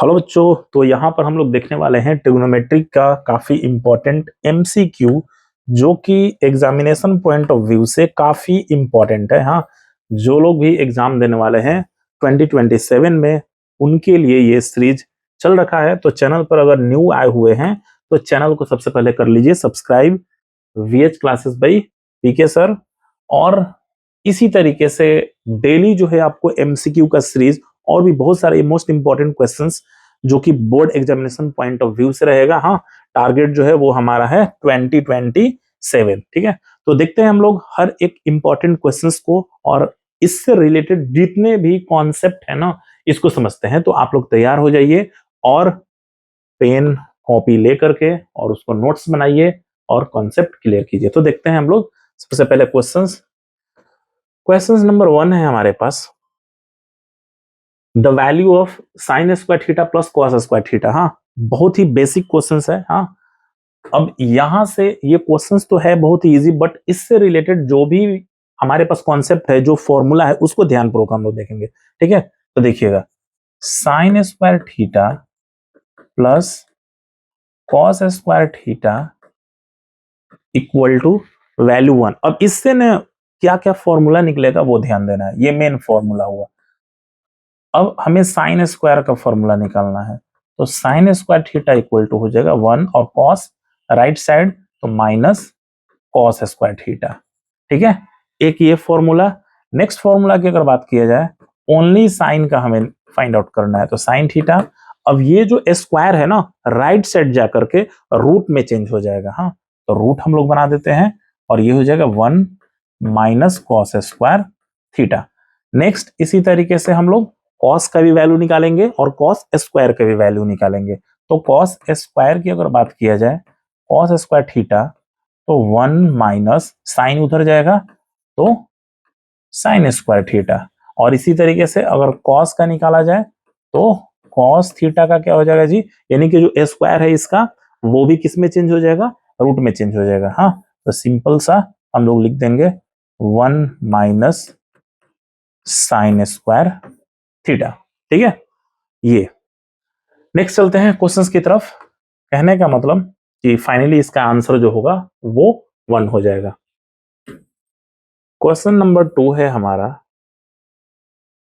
Hello बच्चों, तो यहाँ पर हम लोग देखने वाले हैं ट्रिग्नोमेट्री का काफी इंपॉर्टेंट एमसीक्यू, जो कि एग्जामिनेशन पॉइंट ऑफ व्यू से काफी इंपॉर्टेंट है। हाँ, जो लोग भी एग्जाम देने वाले हैं 2027 में, उनके लिए ये सीरीज चल रखा है। तो चैनल पर अगर न्यू आए हुए हैं तो चैनल को सबसे पहले कर लीजिए subscribe, VH classes by PK sir. और इसी तरीके से डेली जो है आपको एमसीक्यू का सीरीज और भी बहुत सारे मोस्ट इंपॉर्टेंट क्वेश्चंस जो कि board examination point of view से रहेगा। हाँ, टारगेट जो है वो हमारा है 2027। ठीक है, तो देखते हैं हम लोग हर एक इंपॉर्टेंट क्वेश्चंस को और इससे रिलेटेड जितने भी कॉन्सेप्ट है ना, इसको समझते हैं। तो आप लोग तैयार हो जाइए और पेन कॉपी ले करके और उसको नोट्स बनाइए और कॉन्सेप्ट क्लियर कीजिए। तो देखते हैं हम लोग सबसे पहले क्वेश्चंस नंबर 1 है हमारे पास, the value of sine square theta plus cos square theta. हाँ, बहुत ही बेसिक क्वेश्चंस है। हाँ, अब यहां से ये क्वेश्चंस तो है बहुत ही इजी, बट इससे रिलेटेड जो भी हमारे पास कॉन्सेप्ट है, जो फॉर्मूला है, उसको ध्यानपूर्वक हम लोग देखेंगे। ठीक है, तो देखिएगा, sine square theta plus cos square theta equal to value 1। अब इससे ना क्या क्या फॉर्मूला निकलेगा वो ध्यान देना है, ये मेन फॉर्मूला हुआ। अब हमें साइन स्क्वायर का फॉर्मूला निकालना है, तो sine square theta equal to हो जाएगा 1 और कॉस राइट साइड तो माइनस कॉस स्क्वायर थीटा। ठीक है, एक ये फॉर्मूला। नेक्स्ट फॉर्मूला की अगर बात किया जाए, ओनली साइन का हमें फाइंड आउट करना है, तो साइन थीटा। अब ये जो स्क्वायर है ना, राइट साइड जाकर के रूट में चेंज हो जाएगा। हाँ, तो रूट हम लोग बना देते हैं और ये हो जाएगा 1 minus cos square theta. Next इसी तरीके से हम लोग कॉस का भी वैल्यू निकालेंगे और कॉस स्क्वायर का भी वैल्यू निकालेंगे। तो कॉस स्क्वायर की अगर बात किया जाए, कॉस स्क्वायर थीटा तो 1 माइनस साइन उधर जाएगा तो साइन स्क्वायर थीटा। और इसी तरीके से अगर कॉस का निकाला जाए तो कॉस थीटा का क्या हो जाएगा जी, यानी कि जो स्क्वायर है इसका वो भी किस में चेंज हो जाएगा, रूट में चेंज हो जाएगा। हाँ, तो सिंपल सा हम लोग लिख देंगे 1 माइनस साइन स्क्वायर थीटा। ठीक है, ये। नेक्स्ट चलते हैं क्वेश्चंस की तरफ। कहने का मतलब कि फाइनली इसका आंसर जो होगा वो 1 हो जाएगा। क्वेश्चन नंबर 2 है हमारा,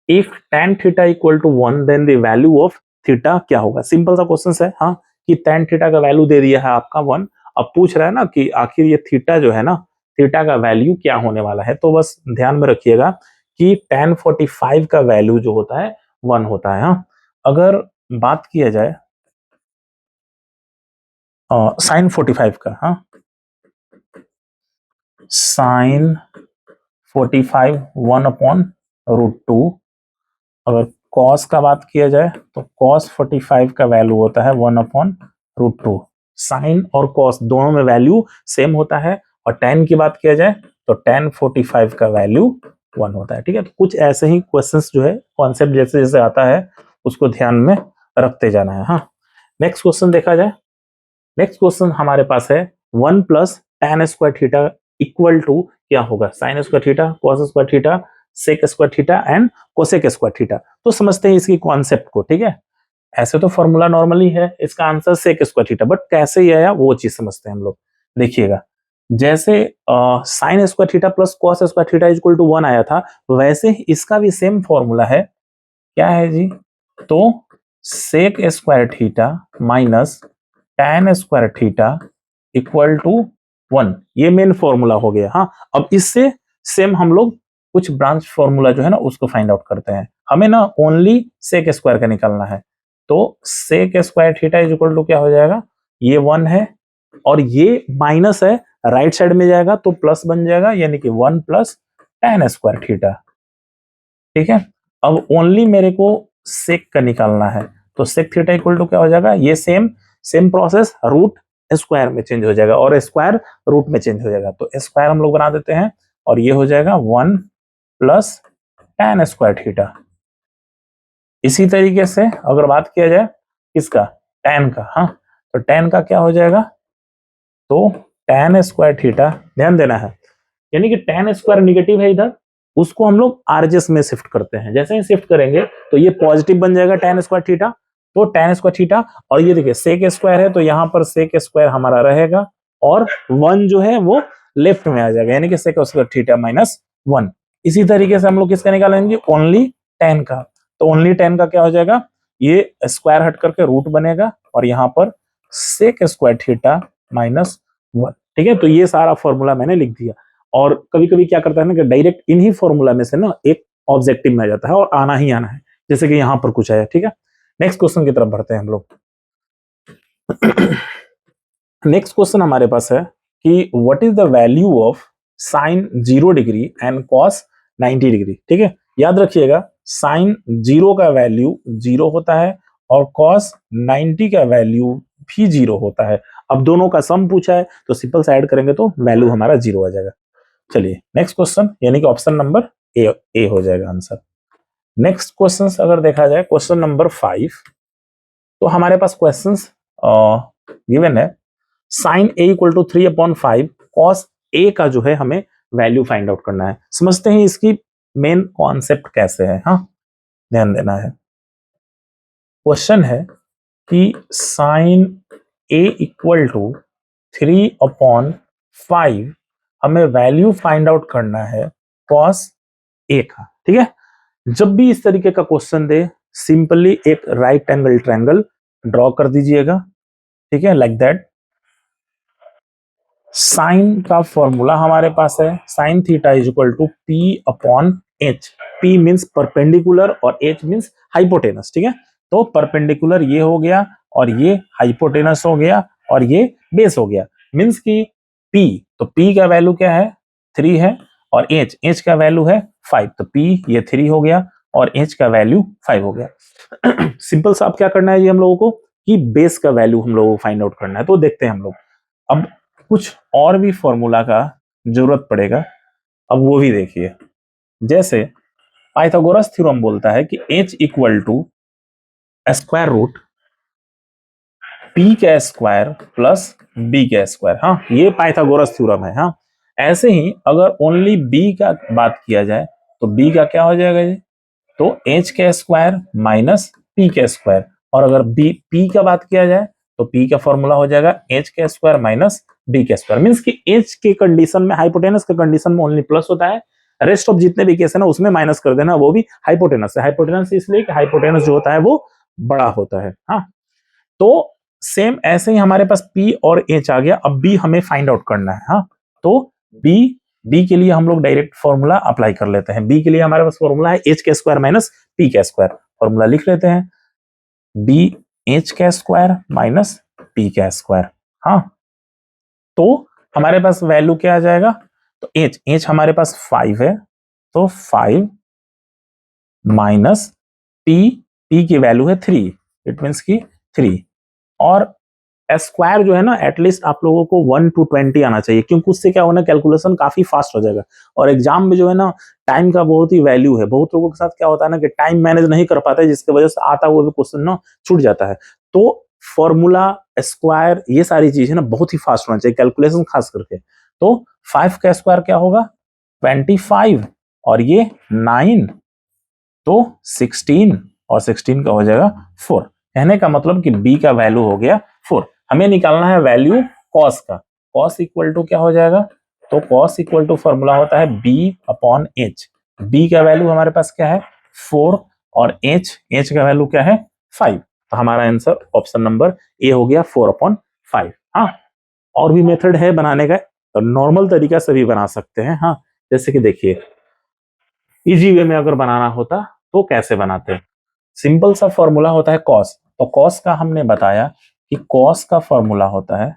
if tan theta equal to 1 then the value of theta क्या होगा। सिंपल सा क्वेश्चन है। हाँ, कि tan थीटा का वैल्यू दे दिया है आपका 1। अब पूछ रहा है ना कि आखिर ये थीटा जो है ना, थीटा का वैल्यू क्या होने वाला है। तो बस ध्यान में रखिएगा कि tan 45 का वैल्यू जो होता है 1 होता है। हाँ, अगर बात किया जाए साइन 45 का, हाँ, साइन 45 1 अपॉन √2। अगर कॉस का बात किया जाए तो कॉस 45 का वैल्यू होता है 1 अपॉन √2। साइन और कॉस दोनों में वैल्यू सेम होता है। और tan की बात किया जाए तो tan 45 का वैल्यू 1 होता है। ठीक है, तो कुछ ऐसे ही क्वेश्चंस जो है, कॉन्सेप्ट जैसे जैसे आता है उसको ध्यान में रखते जाना है। हाँ, नेक्स्ट क्वेश्चन देखा जाए। नेक्स्ट क्वेश्चन हमारे पास है 1 plus tan square theta equal to क्या होगा, sine square theta, cos square theta, sec square theta and cosec square theta. तो समझते हैं इसकी कॉन्सेप्ट को। ठीक है, ऐसे तो फॉर्मूला नॉर्मली है, इसका answer sec square theta, but कैसे ये आया वो चीज समझते हैं हम लोग। देखिएगा, जैसे sine square theta plus cos square theta equal to 1 आया था, वैसे ही इसका भी सेम फॉर्मूला है। क्या है जी, तो sec square theta minus tan square theta equal to 1, ये मेन फॉर्मूला हो गया। हाँ, अब इससे सेम हम लोग कुछ ब्रांच फॉर्मूला जो है ना उसको फाइंड आउट करते हैं। हमें ना ओनली सेक स्क्वायर का निकालना है, तो sec square theta is equal to क्या हो जाएगा, ये 1 है और ये माइनस है, राइट साइड में जाएगा तो प्लस बन जाएगा, यानी कि 1 प्लस tan स्क्वायर थीटा। ठीक है, अब ओनली मेरे को सेक का निकालना है, तो सेक थीटा इक्वल टू क्या हो जाएगा, ये सेम प्रोसेस, रूट स्क्वायर में चेंज हो जाएगा और स्क्वायर रूट में चेंज हो जाएगा। तो स्क्वायर हम लोग बना देते हैं और ये हो जाएगा 1 प्लस tan स्क्वायर थीटा। इसी तरीके से अगर बात किया जाए किसका, tan का, हाँ, तो tan का क्या हो जाएगा, तो tan स्क्वायर थीटा, ध्यान देना है, यानी कि tan स्क्वायर निगेटिव है इधर, उसको हम लोग आरएचएस में शिफ्ट करते हैं। जैसे ही शिफ्ट करेंगे तो ये पॉजिटिव बन जाएगा tan स्क्वायर थीटा, तो tan स्क्वायर थीटा, और ये देखिए sec स्क्वायर है तो यहाँ पर sec स्क्वायर हमारा रहेगा और 1 जो है वो लेफ्ट में आ जाएगा, यानी कि sec स्क्वायर थीटा माइनस 1। इसी तरीके से हम लोग किसका निकालेंगे, ओनली tan का। तो ओनली tan का क्या हो जाएगा, ये स्क्वायर हट करके रूट बनेगा और यहाँ पर sec स्क्वायर थीटा माइनस 1। ठीक है, तो ये सारा फॉर्मूला मैंने लिख दिया। और कभी कभी क्या करता है ना कि डायरेक्ट इन्हीं फॉर्मूला में से ना एक ऑब्जेक्टिव में आ जाता है और आना ही आना है, जैसे कि यहां पर कुछ आया। ठीक है, नेक्स्ट क्वेश्चन की तरफ बढ़ते हैं हम लोग। नेक्स्ट क्वेश्चन हमारे पास है कि what is the value of sign 0 degree and cos 90 degree. ठीक है, याद रखिएगा साइन 0 का वैल्यू 0 होता है और कॉस 90 का वैल्यू भी 0 होता है। अब दोनों का सम पूछा है तो सिंपल से ऐड करेंगे तो वैल्यू हमारा 0 आ जाएगा। चलिए नेक्स्ट क्वेश्चन, यानी कि ऑप्शन नंबर ए हो जाएगा आंसर। नेक्स्ट क्वेश्चन अगर देखा जाए क्वेश्चन नंबर 5, तो हमारे पास क्वेश्चन गिवन है sine A equal to 3/5 cos A का जो है हमें वैल्यू फाइंड आउट करना है। समझते हैं इसकी मेन कॉन्सेप्ट कैसे है। हाँ, ध्यान देना है। क्वेश्चन है कि साइन ए इक्वल टू 3/5 हमें वैल्यू फाइंड आउट करना है कॉस ए का। ठीक है, जब भी इस तरीके का क्वेश्चन दे सिंपली एक राइट एंगल ट्रायंगल ड्रॉ कर दीजिएगा। ठीक है, लाइक दैट। साइन का फॉर्मूला हमारे पास है sine theta is equal to P upon H. P means perpendicular और एच मींस हाइपोटेनस। ठीक है, तो परपेंडिकुलर ये हो गया और ये हाइपोटेनस हो गया और ये बेस हो गया। मींस कि पी, तो पी का वैल्यू क्या है 3 है और एच का वैल्यू है 5। तो पी ये 3 हो गया और एच का वैल्यू 5 हो गया। सिंपल सा अब क्या करना है ये हम लोगों को कि बेस का वैल्यू हम लोगों को फाइंड आउट करना है। तो देखते हैं हम लोग, अब कुछ और भी फॉर्मूला का जरूरत पड़ेगा। अब वो भी देखिए, जैसे पाइथागोरस थ्योरम बोलता है कि h equal to square root p का स्क्वायर प्लस b का स्क्वायर। हाँ, ये पाइथागोरस थ्योरम है। हाँ, ऐसे ही अगर ओनली b का बात किया जाए तो b का क्या हो जाएगा जी, तो h का स्क्वायर माइनस p का स्क्वायर। और अगर b p का बात किया जाए तो p का फॉर्मूला हो जाएगा h का स्क्वायर माइनस b का स्क्वायर। मींस कि h के कंडीशन में, हाइपोटेनस के कंडीशन में ओनली प्लस होता है, रेस्ट ऑफ जितने भी केस है ना उसमें माइनस कर देना, वो भी हाइपोटेनस है। हाइपोटेनस इसलिए कि हाइपोटेनस जो होता है वो बड़ा होता है। हाँ, तो सेम ऐसे ही हमारे पास p और h आ गया। अब b हमें फाइंड आउट करना है। हाँ, तो b के लिए हम लोग डायरेक्ट फॉर्मूला अप्लाई कर लेते हैं। b के लिए हमारे पास फॉर्मूला है h का स्क्वायर माइनस p का स्क्वायर। फॉर्मूला लिख लेते हैं, b h का स्क्वायर माइनस p का स्क्वायर। हाँ, तो हमारे पास वैल्यू क्या आ जाएगा, तो h हमारे पास 5 है, तो 5 माइनस p की वैल्यू है 3, इट मीन्स की 3। और स्क्वायर जो है ना एटलीस्ट आप लोगों को 1 to 20 आना चाहिए, क्योंकि उससे क्या होना कैलकुलेशन काफी फास्ट हो जाएगा। और एग्जाम में जो है ना टाइम का बहुत ही वैल्यू है। बहुत लोगों के साथ क्या होता है ना कि टाइम मैनेज नहीं कर पाते, जिसकी वजह से आता हुआ भी क्वेश्चन ना छूट जाता है। तो फॉर्मूला, स्क्वायर, ये सारी चीजें ना बहुत ही फास्ट होना चाहिए, कैलकुलेशन खास करके। तो 5 का स्क्वायर क्या होगा 25 और ये 9, तो 16 और 16 का हो जाएगा 4। कहने का मतलब कि b का वैल्यू हो गया 4। हमें निकालना है वैल्यू कॉस का। कॉस इक्वल टू क्या हो जाएगा, तो कॉस इक्वल टू फॉर्मूला होता है b अपॉन एच। b का वैल्यू हमारे पास क्या है 4 और h का वैल्यू क्या है 5। तो हमारा आंसर ऑप्शन नंबर ए हो गया 4/5। हाँ, और भी मेथड है बनाने का, तो नॉर्मल तरीका से भी बना सकते हैं। हाँ, जैसे कि देखिए इजी वे में अगर बनाना होता तो कैसे बनाते हैं। सिंपल सा फॉर्मूला होता है कॉस। तो कॉस का हमने बताया कि कॉस का फॉर्मूला होता है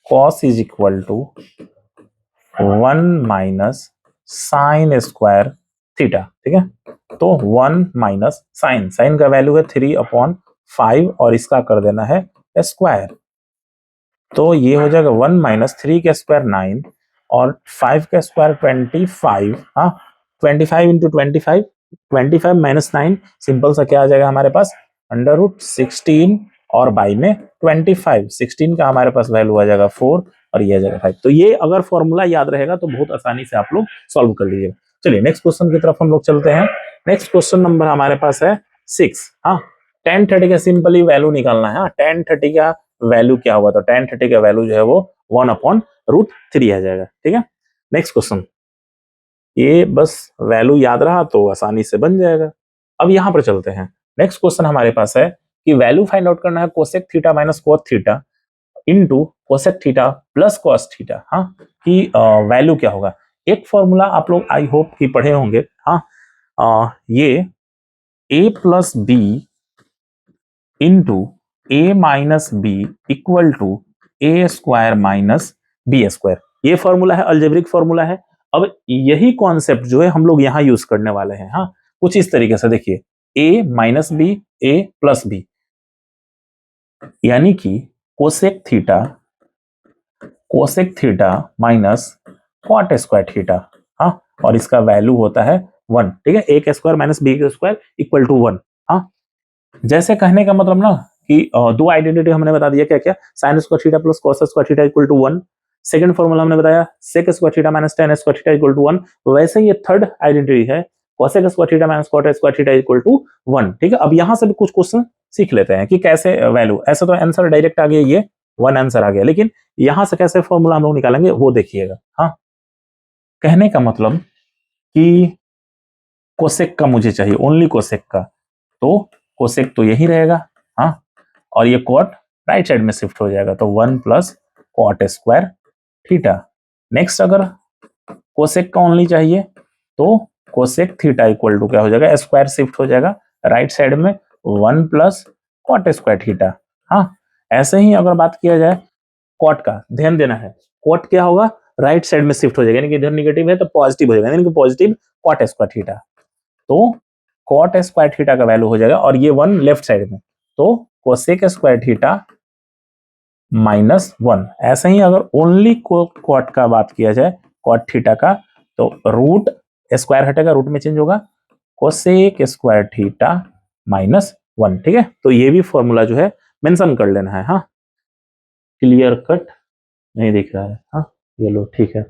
cos is equal to 1 minus sine square theta. ठीक है, तो 1 माइनस साइन का वैल्यू है 3/5 और इसका कर देना है स्क्वायर। तो ये हो जाएगा 1 माइनस 3 का स्क्वायर 9 और 5 का स्क्वायर 25। हाँ, 25 इंटू 25 माइनस 9, सिंपल सा क्या आ जाएगा हमारे पास √16 और बाई में 25। 16 का हमारे पास वैल्यू आ जाएगा 4 और ये आ जाएगा 5। तो ये अगर फॉर्मूला याद रहेगा तो बहुत आसानी से आप लोग सॉल्व कर लीजिएगा। चलिए नेक्स्ट क्वेश्चन की तरफ हम लोग चलते हैं। नेक्स्ट क्वेश्चन नंबर हमारे पास है 6। हाँ, tan 30 का सिंपली वैल्यू निकालना है। हाँ, tan 30 का वैल्यू क्या होगा, तो tan 30 का वैल्यू जो है वो 1/√3 आ जाएगा। ठीक है, नेक्स्ट क्वेश्चन, ये बस वैल्यू याद रहा तो आसानी से बन जाएगा। अब यहां पर चलते हैं, नेक्स्ट क्वेश्चन हमारे पास है कि वैल्यू फाइंड आउट करना है cosec theta minus cot theta into cosec theta plus cos theta. हाँ, कि वैल्यू क्या होगा। एक फॉर्मूला आप लोग आई होप कि पढ़े होंगे। हाँ, ये a plus b into a minus b equal to a square minus b square, ये फॉर्मूला है, अलजेब्रिक फॉर्मूला है। अब यही कॉन्सेप्ट जो है हम लोग यहाँ यूज करने वाले हैं। हाँ, कुछ इस तरीके से देखिए, a minus b, a plus b, यानी कि cosec theta minus cot square theta. हाँ, और इसका वैल्यू होता है 1। ठीक है, ए का स्क्वायर माइनस बी का स्क्वायर इक्वल टू 1। हाँ, जैसे कहने का मतलब ना कि दो आइडेंटिटी हमने बता दिया, क्या क्या, sine square theta plus cos square theta equal to 1। Second formula हमने बताया sec square theta minus tan square theta equal to 1। वैसे ये थर्ड आइडेंटिटी है cosec square theta minus cot square theta equal to 1। ठीक है, अब यहां से भी कुछ क्वेश्चन सीख लेते हैं कि कैसे वैल्यू, ऐसा तो आंसर डायरेक्ट आ गया, ये 1 आंसर आ गया, लेकिन यहां से कैसे फॉर्मूला हम लोग निकालेंगे वो देखिएगा। हाँ, कहने का मतलब कि कोसेक का मुझे चाहिए, ओनली कोसेक का, तो कोसेक तो यही रहेगा। हाँ, और ये कॉट राइट साइड में शिफ्ट हो जाएगा, तो 1 प्लस कॉट स्क्वायर थीटा। नेक्स्ट अगर कोसेक का ओनली चाहिए तो कोसेक थीटा इक्वल टू क्या हो जाएगा, स्क्वायर शिफ्ट हो जाएगा राइट साइड में, 1 प्लस कॉट स्क्वायर थीटा। हाँ, ऐसे ही अगर बात किया जाए कॉट का, ध्यान देना है, कॉट क्या होगा, राइट साइड में शिफ्ट हो जाएगा, यानी कि इधर निगेटिव है तो पॉजिटिव हो जाएगा, यानी कि पॉजिटिव कॉट स्क्वायर थीटा। तो कॉट स्क्वायर थीटा का वैल्यू हो जाएगा, और ये 1 लेफ्ट साइड में, तो कोसेक स्क्वायर थीटा -1। ऐसे ही अगर ओनली कॉट का बात किया जाए, कॉट थीटा का, तो रूट स्क्वायर हटेगा, रूट में चेंज होगा, कोसेक स्क्वायर थीटा -1। ठीक है, तो ये भी फॉर्मूला जो है मेंशन कर लेना है। हाँ, क्लियर कट, नहीं दिख रहा है। हाँ, ये लो, ठीक है,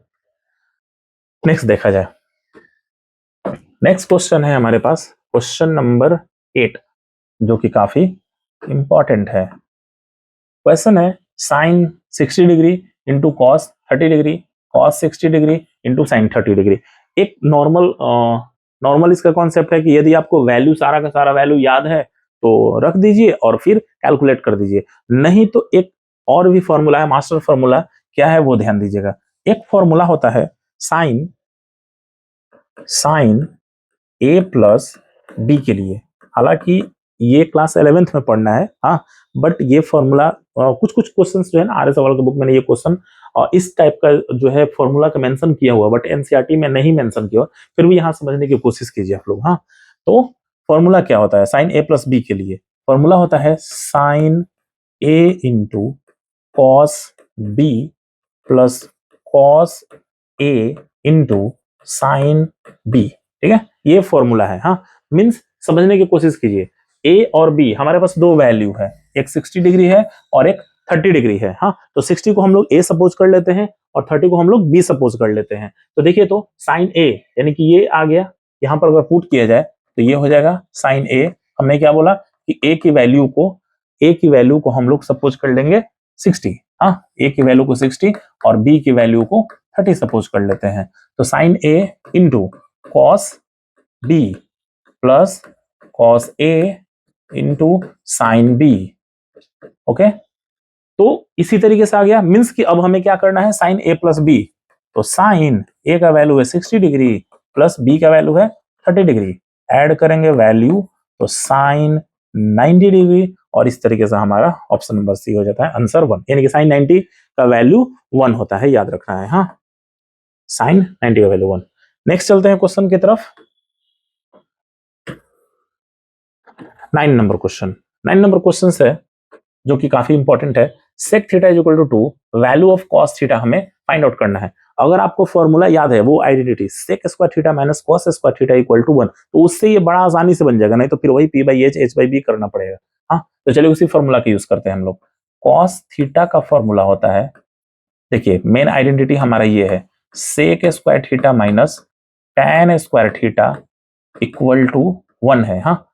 नेक्स्ट देखा जाए। नेक्स्ट क्वेश्चन है हमारे पास क्वेश्चन नंबर 8, जो कि काफी इंपॉर्टेंट है। क्वेश्चन है sine 60 degree into cos 30 degree, cos 60 degree into sine 30 degree. एक नॉर्मल इसका कॉन्सेप्ट है कि यदि आपको वैल्यू, सारा का सारा वैल्यू याद है तो रख दीजिए और फिर कैलकुलेट कर दीजिए, नहीं तो एक और भी फॉर्मूला है, मास्टर फॉर्मूला, क्या है वो ध्यान दीजिएगा। एक फॉर्मूला होता है साइन ए प्लस बी के लिए, हालांकि ये क्लास 11th में पढ़ना है। हाँ, बट ये फॉर्मूला कुछ कुछ क्वेश्चन जो है ना, आर्य सवाल के बुक में ये क्वेश्चन इस टाइप का जो है फॉर्मूला का मेंशन किया हुआ, बट एनसीईआरटी में नहीं मेंशन किया, फिर भी यहाँ समझने की कोशिश कीजिए आप लोग। हाँ, तो फॉर्मूला क्या होता है साइन ए प्लस बी के लिए, फॉर्मूला होता है sine A into cos B plus cos A into sine B. ठीक है, ये फॉर्मूला है। हाँ, मीन्स समझने की कोशिश कीजिए, ए और बी हमारे पास दो वैल्यू है, एक 60 डिग्री है और एक 30 डिग्री है। हाँ, तो 60 को हम लोग ए सपोज कर लेते हैं और 30 को हम लोग बी सपोज कर लेते हैं। तो देखिए, तो साइन ए यानी कि ये आ गया, यहां पर अगर पुट किया जाए तो ये हो जाएगा साइन ए। हमने क्या बोला कि ए की वैल्यू को हम लोग सपोज कर लेंगे 60। हाँ, ए की वैल्यू को 60 और बी की वैल्यू को 30 सपोज कर लेते हैं, तो sine A into cos B plus cos A into sine B. Okay, तो इसी तरीके से आ गया, मीन्स कि अब हमें क्या करना है, साइन ए प्लस बी, तो साइन ए का वैल्यू है 60 डिग्री प्लस बी का वैल्यू है 30 डिग्री, ऐड करेंगे वैल्यू तो साइन 90 डिग्री, और इस तरीके से हमारा ऑप्शन नंबर सी हो जाता है आंसर 1, यानी कि साइन 90 का वैल्यू 1 होता है, याद रखना है। हाँ, साइन 90 का वैल्यू 1। नेक्स्ट चलते हैं क्वेश्चन की तरफ। 9 नंबर क्वेश्चन है जो कि काफी इंपॉर्टेंट है। Sec theta is equal to 2, value of cos theta हमें फाइंड आउट करना है। अगर आपको फॉर्मूला याद है, वो identity sec square theta minus cos square theta equal to 1, तो उससे ये बड़ा आसानी से बन जाएगा, नहीं तो फिर वही p by h h by b करना पड़ेगा। हाँ, तो चलिए उसी फॉर्मूला का यूज करते हैं हम लोग। कॉस थीटा का फॉर्मूला होता है, देखिए मेन आइडेंटिटी हमारा ये है, sec square theta minus tan square theta equal to 1 है। हाँ,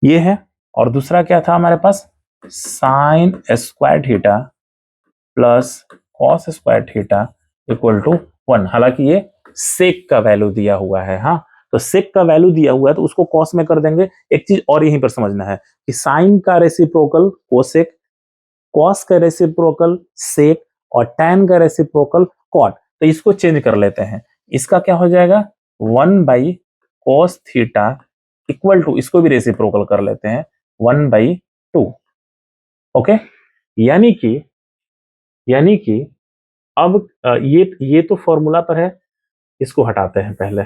ये है। और दूसरा क्या था हमारे पास, sine square theta plus cos square theta equal to 1। हालांकि ये सेक का वैल्यू दिया हुआ है, हाँ, तो सेक का वैल्यू दिया हुआ है तो उसको कॉस में कर देंगे। एक चीज और यहीं पर समझना है कि साइन का रेसिप्रोकल कोसेक, कॉस का रेसिप्रोकल सेक और टैन का रेसिप्रोकल कॉट। तो इसको चेंज कर लेते हैं। इसका क्या हो जाएगा, 1/cos थीटा इक्वल टू, इसको भी रेसिप्रोकल कर लेते हैं, 1/2। ओके, यानी कि अब ये तो फॉर्मूला पर है, इसको हटाते हैं पहले।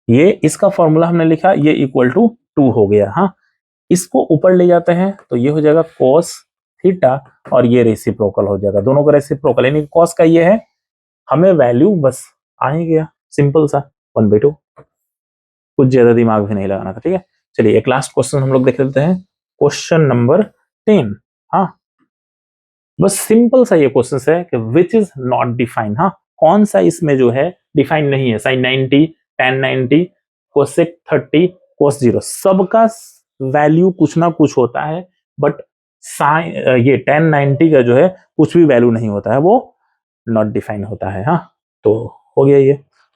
ये इसका फॉर्मूला हमने लिखा, ये इक्वल टू 2 हो गया। हाँ, इसको ऊपर ले जाते हैं तो ये हो जाएगा cos थीटा और ये रेसिप्रोकल हो जाएगा, दोनों का रेसिप्रोकल, यानी cos का ये है, हमें वैल्यू बस आ ही गया, सिंपल सा 1/2। कुछ ज्यादा दिमाग भी नहीं लगाना था, ठीक है। चलिए एक लास्ट क्वेश्चन हम लोग देख लेते हैं, क्वेश्चन नंबर 10। हाँ, बस सिंपल सा ये क्वेश्चन है कि विच इज नॉट डिफाइंड। हाँ, कौन सा इसमें जो है डिफाइन नहीं है। साइन 90, tan 90, कोसेक 30, कोस 0, सबका वैल्यू कुछ ना कुछ होता है, बट साइन ये tan 90 का जो है कुछ भी वैल्यू नहीं होता है, वो नॉट डिफाइन होता है। हाँ, तो हो गया ये।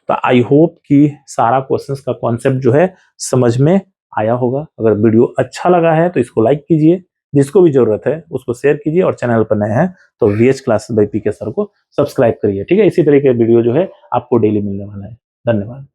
तो आई होप कि सारा क्वेश्चंस का कॉन्सेप्ट जो है समझ में आया होगा। अगर वीडियो अच्छा लगा है तो इसको लाइक कीजिए, जिसको भी जरूरत है उसको शेयर कीजिए, और चैनल पर नए हैं तो VH classes bye PK sir को सब्सक्राइब करिए, ठीक है। इसी तरह के वीडियो जो है आपको डेली मिलने वाला है। धन्यवाद।